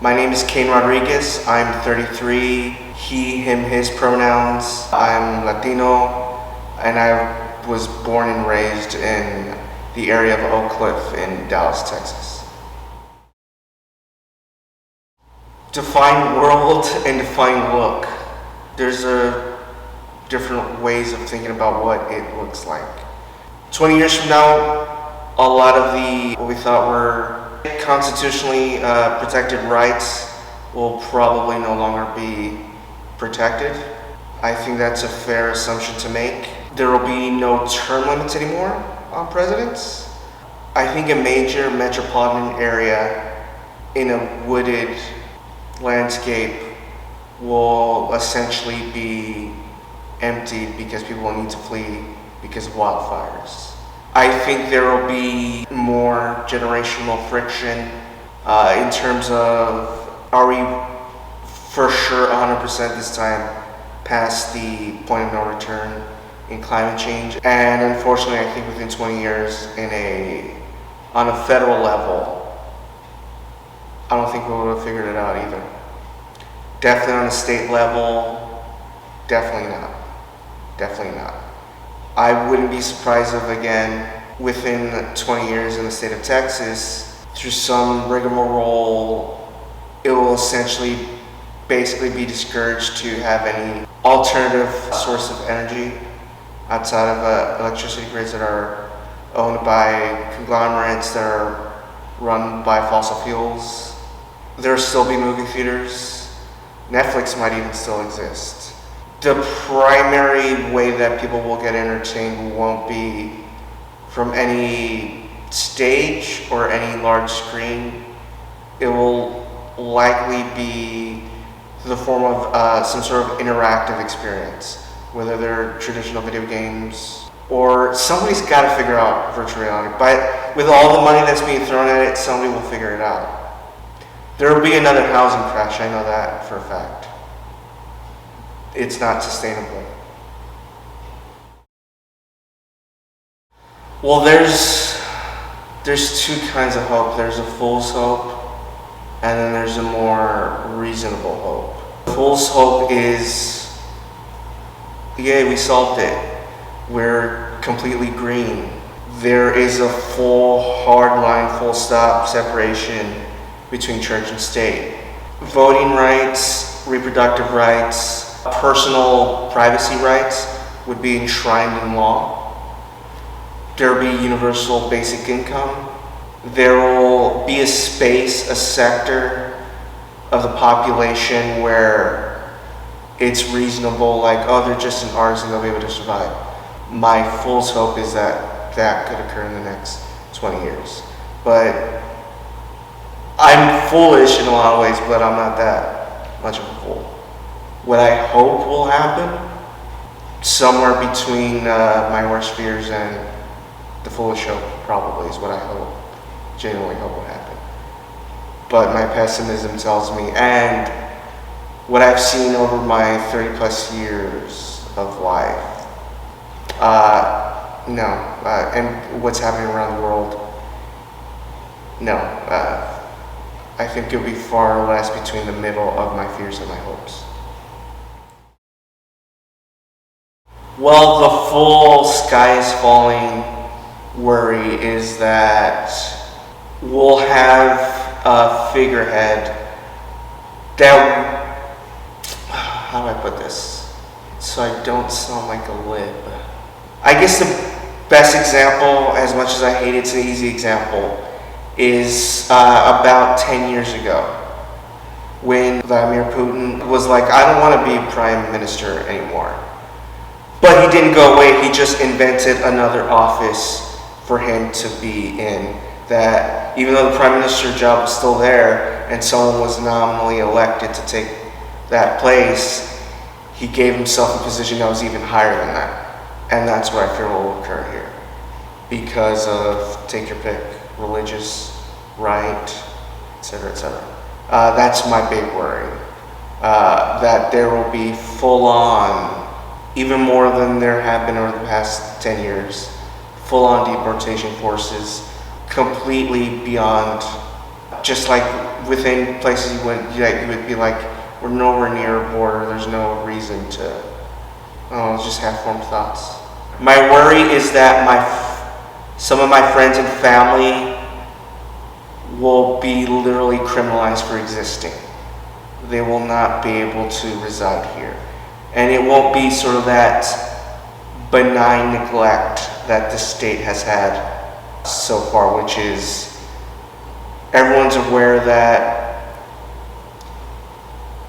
My name is Cain Rodriguez. I'm 33, he, him, his pronouns. I'm Latino, and I was born and raised in the area of Oak Cliff in Dallas, Texas. Define world and define look. There's different ways of thinking about what it looks like. 20 years from now, a lot of what we thought were constitutionally protected rights will probably no longer be protected. I think that's a fair assumption to make. There will be no term limits anymore on presidents. I think a major metropolitan area in a wooded landscape will essentially be emptied because people will need to flee because of wildfires. I think there will be more generational friction in terms of, are we for sure 100% this time past the point of no return in climate change? And unfortunately, I think within 20 years on a federal level, I don't think we would have figured it out either. Definitely on a state level, definitely not. Definitely not. I wouldn't be surprised if, again, within 20 years in the state of Texas, through some rigmarole, it will essentially basically be discouraged to have any alternative source of energy outside of electricity grids that are owned by conglomerates that are run by fossil fuels. There'll still be movie theaters. Netflix might even still exist. The primary way that people will get entertained won't be from any stage or any large screen. It will likely be the form of some sort of interactive experience, whether they're traditional video games or somebody's got to figure out virtual reality. But with all the money that's being thrown at it, somebody will figure it out. There will be another housing crash, I know that for a fact. It's not sustainable. Well, there's two kinds of hope. There's a fool's hope, and then there's a more reasonable hope. Fool's hope is, yay, we solved it. We're completely green. There is a full, hard line, full stop separation between church and state. Voting rights, reproductive rights, personal privacy rights would be enshrined in law. There will be universal basic income. There will be a space, a sector of the population where it's reasonable, like, oh, they're just an artist and they'll be able to survive. My fool's hope is that that could occur in the next 20 years. But I'm foolish in a lot of ways, but I'm not that much of a fool. What I hope will happen, somewhere between my worst fears and the foolish hope, probably, is what I hope, genuinely hope will happen. But my pessimism tells me, and what I've seen over my 30 plus years of life, no, and what's happening around the world, no. I think it'll be far less between the middle of my fears and my hopes. Well, the full sky is falling worry is that we'll have a figurehead that, how do I put this so I don't sound like a lib? I guess the best example, as much as I hate it's an easy example, is about 10 years ago when Vladimir Putin was like, I don't want to be prime minister anymore. But he didn't go away, he just invented another office for him to be in, that even though the prime minister job was still there and someone was nominally elected to take that place, he gave himself a position that was even higher than that. And that's what I fear will occur here. Because of, take your pick, religious right, etc., etc. That's my big worry. That there will be full-on, even more than there have been over the past 10 years, full-on deportation forces completely beyond, just like within places you would be like, we're nowhere near a border. There's no reason to, just have formed thoughts. My worry is that some of my friends and family will be literally criminalized for existing. They will not be able to reside here. And it won't be sort of that benign neglect that the state has had so far, which is everyone's aware that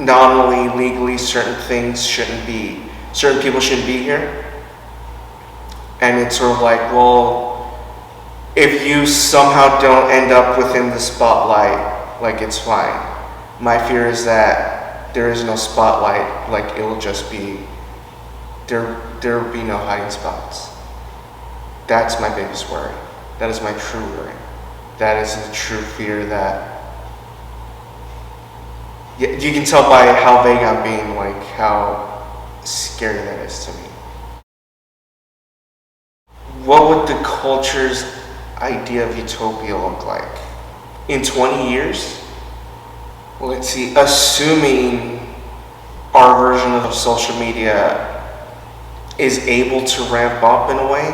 nominally, legally, certain people shouldn't be here. And it's sort of like, well, if you somehow don't end up within the spotlight, like, it's fine. My fear is that there is no spotlight, like, it'll just be, there will be no hiding spots. That's my biggest worry. That is my true worry. That is the true fear that, you can tell by how vague I'm being, like, how scary that is to me. What would the culture's idea of utopia look like? In 20 years? Well, let's see, assuming our version of social media is able to ramp up in a way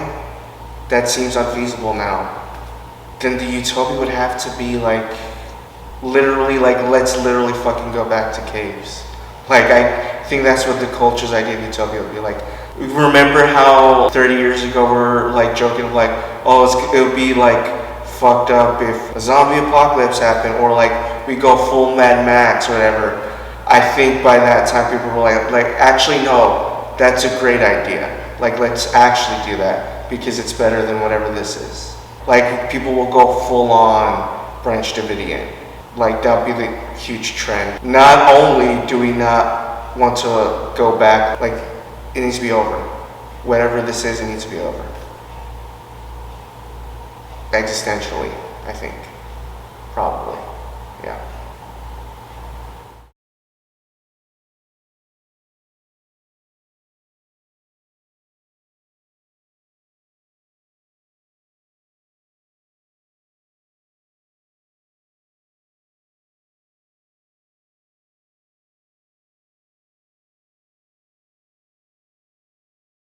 that seems unfeasible now, then the utopia would have to be like, literally, like, let's literally fucking go back to caves. Like, I think that's what the culture's idea of utopia would be like. Remember how 30 years ago we're like joking like, oh, it would be like fucked up if a zombie apocalypse happened, or like we go full Mad Max or whatever. I think by that time people were like actually no, that's a great idea. Like, let's actually do that because it's better than whatever this is. Like, people will go full on Branch Davidian. Like, that would be the huge trend. Not only do we not want to go back, like, it needs to be over. Whatever this is, it needs to be over. Existentially, I think. Probably. Yeah.